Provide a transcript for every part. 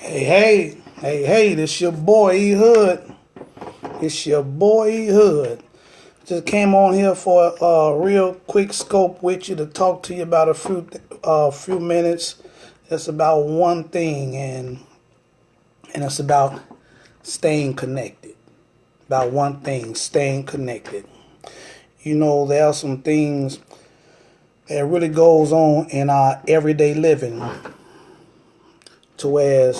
Hey, this your boy E Hood. It's your boy E Hood. Just came on here for a real quick scope with you to talk to you about a few minutes. It's about one thing, and it's about staying connected. About one thing, staying connected. You know, there are some things that really goes on in our everyday living to where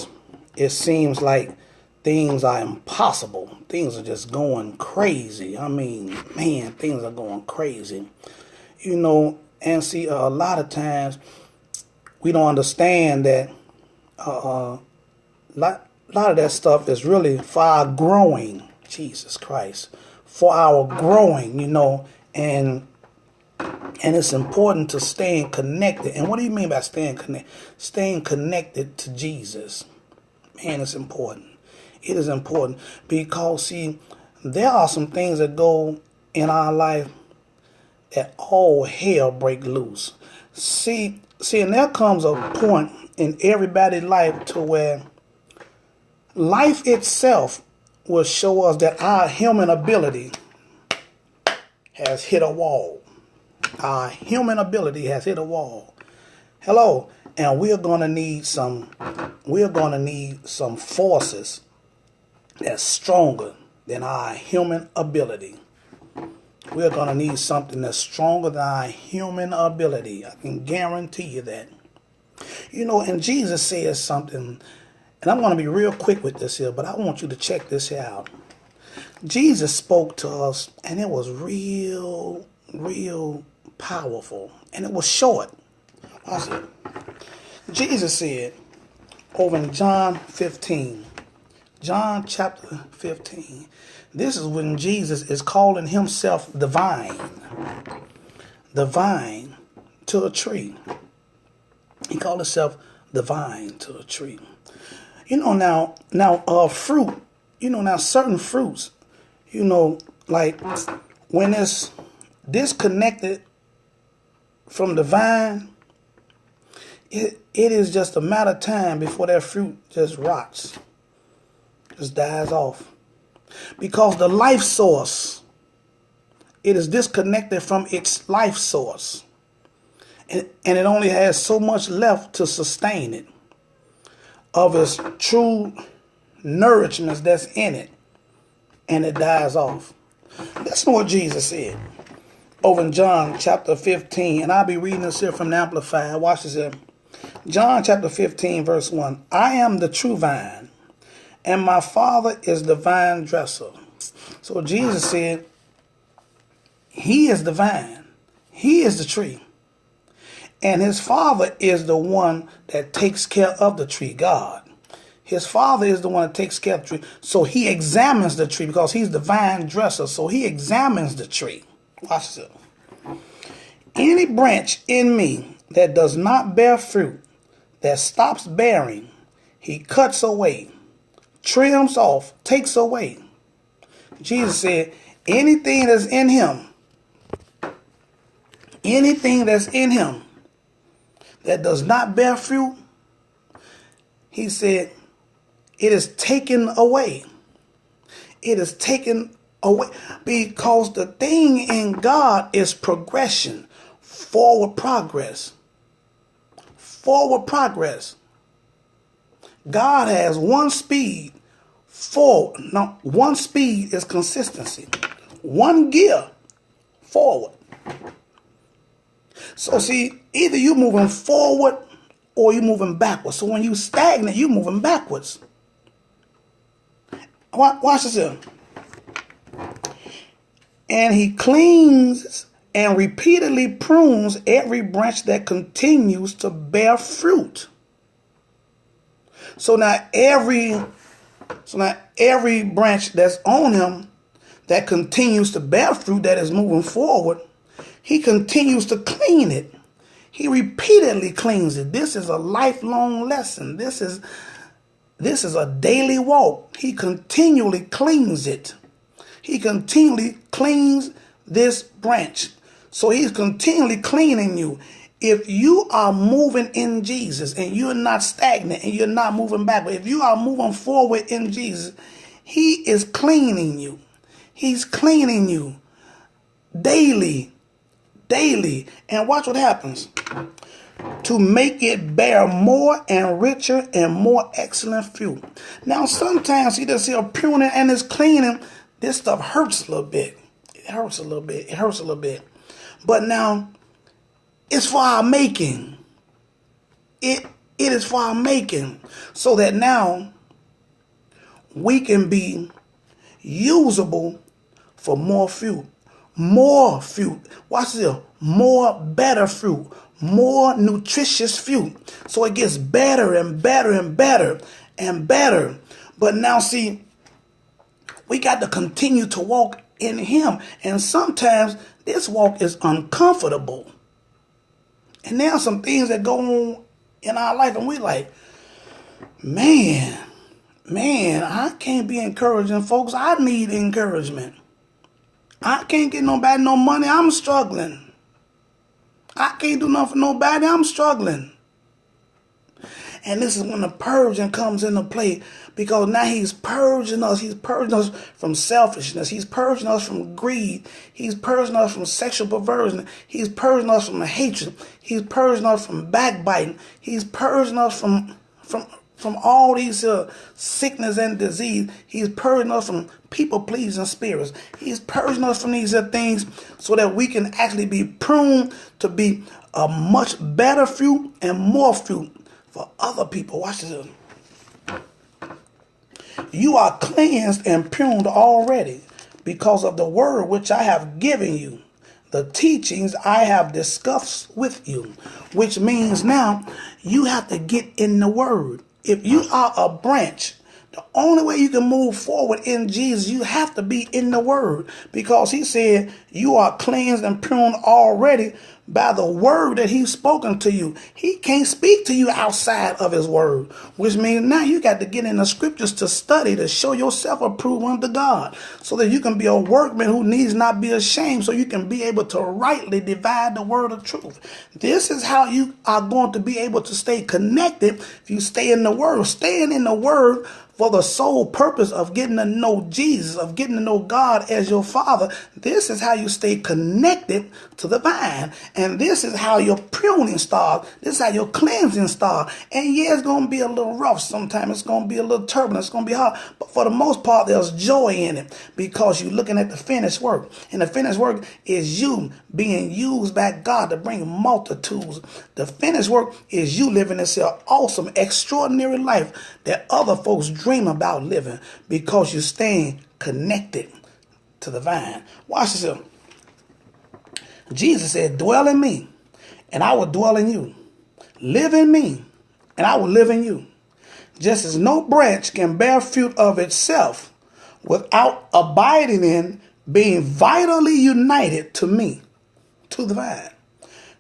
it seems like things are impossible. Things are just going crazy. I mean, man, things are going crazy. You know, and see, a lot of times we don't understand that a lot of that stuff is really for our growing. Jesus Christ. For our growing, you know, and it's important to staying connected. And what do you mean by staying connected? Staying connected to Jesus. Man, it's important. It is important because, see, there are some things that go in our life that all hell break loose. See, and there comes a point in everybody's life to where life itself will show us that our human ability has hit a wall. Our human ability has hit a wall. Hello, and we're gonna need some forces that's stronger than our human ability. We're gonna need something that's stronger than our human ability. I can guarantee you that. You know, and Jesus says something, and I'm gonna be real quick with this here, but I want you to check this here out. Jesus spoke to us, and it was real powerful, and it was short. Watch it. Jesus said over in John 15, John chapter 15, this is when Jesus is calling himself the vine to a tree. He called himself the vine to a tree. You know, now fruit, you know, now certain fruits, you know, like when it's disconnected from the vine, it is just a matter of time before that fruit just rots, just dies off. Because the life source, it is disconnected from its life source. And it only has so much left to sustain it of its true nourishment that's in it. And it dies off. Listen to what Jesus said over in John chapter 15. And I'll be reading this here from the Amplified. Watch this here. John chapter 15 verse 1. I am the true vine, and my Father is the vine dresser. So Jesus said, he is the vine. He is the tree. And his Father is the one that takes care of the tree, God. His Father is the one that takes care of the tree. So he examines the tree because he's the vine dresser. So he examines the tree. Watch this. Any branch in me that does not bear fruit, that stops bearing, he cuts away, trims off, takes away. Jesus said, anything that's in him that does not bear fruit, he said, it is taken away. It is taken away because the thing in God is progression, forward progress. Forward progress. God has one speed forward. No, one speed is consistency. One gear forward. So see, either you're moving forward or you're moving backwards. So when you stagnate, you're moving backwards. Watch this here. And he cleans and repeatedly prunes every branch that continues to bear fruit. So now every branch that's on him that continues to bear fruit, that is moving forward, he continues to clean it. He repeatedly cleans it. This is a lifelong lesson. This is a daily walk. He continually cleans it. He continually cleans this branch. So he's continually cleaning you. If you are moving in Jesus and you're not stagnant and you're not moving backward, if you are moving forward in Jesus, he is cleaning you. He's cleaning you daily, daily. And watch what happens. To make it bear more and richer and more excellent fruit. Now, sometimes he does here pruning and is cleaning. This stuff hurts a little bit. It hurts a little bit. It hurts a little bit. But now, it's for our making. It is for our making. So that now, we can be usable for more fruit. More fruit. Watch this. More better fruit. More nutritious fruit. So it gets better and better and better and better. But now see, we got to continue to walk in him. And sometimes this walk is uncomfortable. And there are some things that go on in our life and we like, man, I can't be encouraging folks. I need encouragement. I can't get nobody no money. I'm struggling. I can't do nothing for nobody. I'm struggling. And this is when the purging comes into play, because now he's purging us. He's purging us from selfishness. He's purging us from greed. He's purging us from sexual perversion. He's purging us from hatred. He's purging us from backbiting. He's purging us from all these sickness and disease. He's purging us from people-pleasing spirits. He's purging us from these things so that we can actually be pruned to be a much better fruit and more fruit for other people. Watch this. You are cleansed and pruned already because of the word which I have given you, the teachings I have discussed with you, which means now you have to get in the word. If you are a branch, the only way you can move forward in Jesus, you have to be in the word, because he said you are cleansed and pruned already by the word that he's spoken to you. He can't speak to you outside of his word, which means now you got to get in the scriptures to study, to show yourself approved unto God, so that you can be a workman who needs not be ashamed, so you can be able to rightly divide the word of truth. This is how you are going to be able to stay connected if you stay in the word. Staying in the word for the sole purpose of getting to know Jesus, of getting to know God as your Father. This is how you stay connected to the vine. And this is how your pruning starts. This is how your cleansing starts. And yeah, it's going to be a little rough sometimes. It's going to be a little turbulent. It's going to be hard. But for the most part, there's joy in it, because you're looking at the finished work. And the finished work is you being used by God to bring multitudes. The finished work is you living this awesome, extraordinary life that other folks dream about living, because you're staying connected to the vine. Watch this. Jesus said, dwell in me, and I will dwell in you. Live in me, and I will live in you. Just as no branch can bear fruit of itself without abiding in, being vitally united to me, to the vine,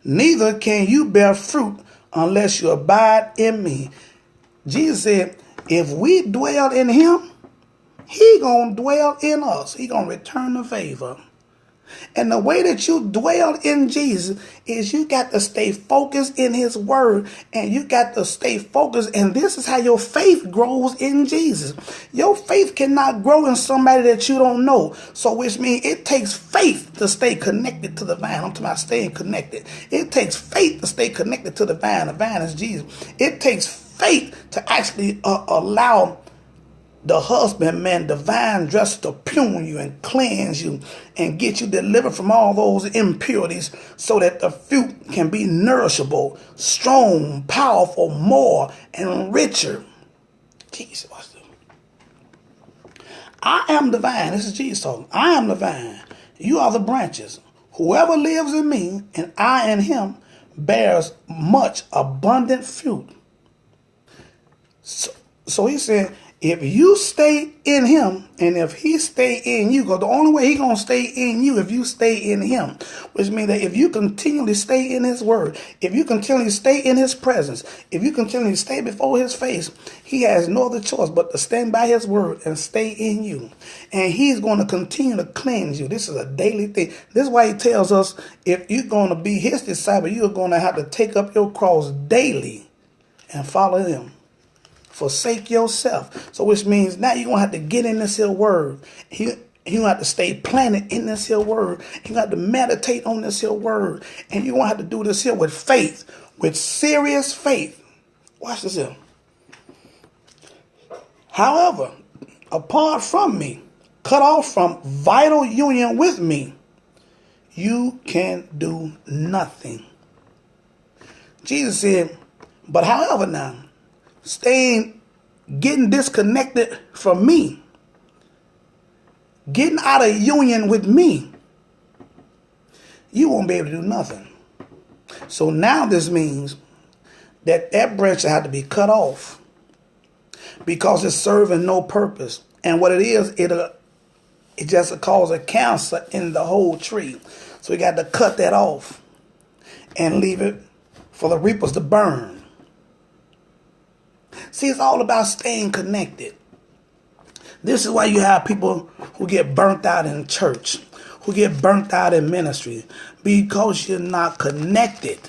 neither can you bear fruit unless you abide in me. Jesus said, if we dwell in him, he gonna dwell in us. He gonna return the favor. And the way that you dwell in Jesus is you got to stay focused in his word, and you got to stay focused. And this is how your faith grows in Jesus. Your faith cannot grow in somebody that you don't know. So which means it takes faith to stay connected to the vine. I'm talking about staying connected. It takes faith to stay connected to the vine. The vine is Jesus. It takes faith to actually allow the husbandman, the vine dresser, to prune you and cleanse you and get you delivered from all those impurities, so that the fruit can be nourishable, strong, powerful, more and richer. Jesus, watch this. I am the vine. This is Jesus talking. I am the vine. You are the branches. Whoever lives in me and I in him bears much abundant fruit. So he said, If you stay in him, and if he stay in you, because the only way he going to stay in you if you stay in him, which means that if you continually stay in his word, if you continually stay in his presence, if you continually stay before his face, he has no other choice but to stand by his word and stay in you. And he's going to continue to cleanse you. This is a daily thing. This is why he tells us, if you're going to be his disciple, you're going to have to take up your cross daily and follow him. Forsake yourself. So which means now you're going to have to get in this here word. You're going to have to stay planted in this here word. You're going to have to meditate on this here word. And you're going to have to do this here with faith, with serious faith. Watch this here. However, apart from me, cut off from vital union with me, you can do nothing. Jesus said, but however now, getting disconnected from me, getting out of union with me, you won't be able to do nothing. So now this means that branch will have to be cut off because it's serving no purpose. And what it is, it just causes a cancer in the whole tree. So we got to cut that off and leave it for the reapers to burn. See, it's all about staying connected. This is why you have people who get burnt out in church, who get burnt out in ministry, because you're not connected.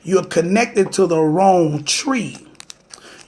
You're connected to the wrong tree.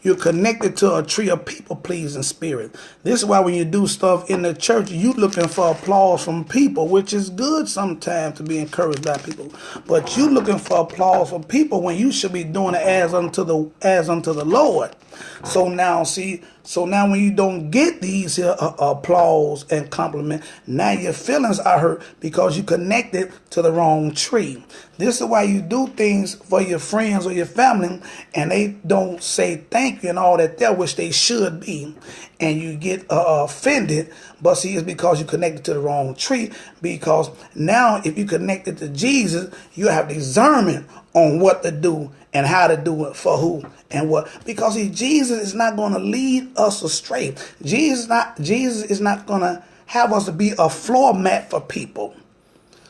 You're connected to a tree of people-pleasing spirit. This is why when you do stuff in the church, you looking for applause from people, which is good sometimes to be encouraged by people. But you looking for applause from people when you should be doing it as unto the Lord. So now when you don't get these applause and compliment, now your feelings are hurt because you connected to the wrong tree. This is why you do things for your friends or your family and they don't say thank you and all that there, which they should be. And you get offended, but see, it's because you connected to the wrong tree. Because now if you connected to Jesus, you have discernment on what to do and how to do it for who and what. Because see, Jesus is not going to lead us astray. Jesus is not going to have us to be a floor mat for people.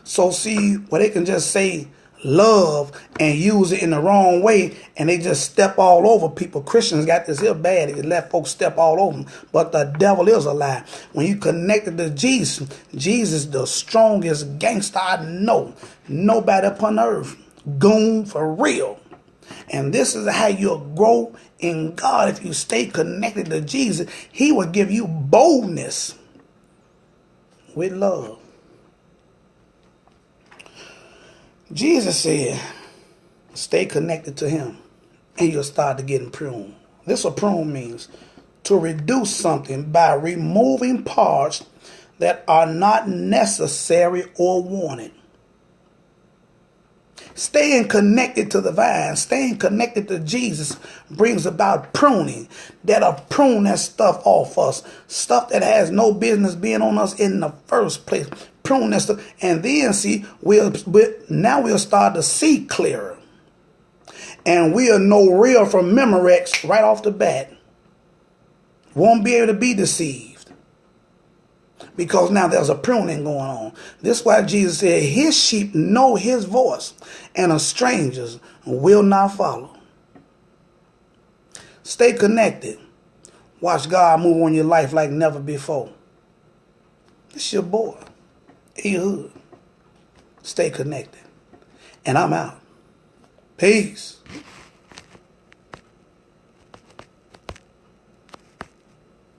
So see, where they can just say love and use it in the wrong way and they just step all over people. Christians got this here bad. They let folks step all over them. But the devil is a lie. When you connected to Jesus, Jesus the strongest gangster I know. Nobody upon earth. Goon for real. And this is how you'll grow in God. If you stay connected to Jesus, he will give you boldness with love. Jesus said, stay connected to him and you'll start to get pruned. This what prune means. To reduce something by removing parts that are not necessary or wanted. Staying connected to the vine, staying connected to Jesus brings about pruning. That'll prune that stuff off us. Stuff that has no business being on us in the first place. Prune that stuff. And then see, now we'll start to see clearer. And we'll know real from Memorex right off the bat. Won't be able to be deceived. Because now there's a pruning going on. This is why Jesus said, his sheep know his voice, and a strangers will not follow. Stay connected. Watch God move on your life like never before. It's your boy, Eryk. Stay connected. And I'm out. Peace.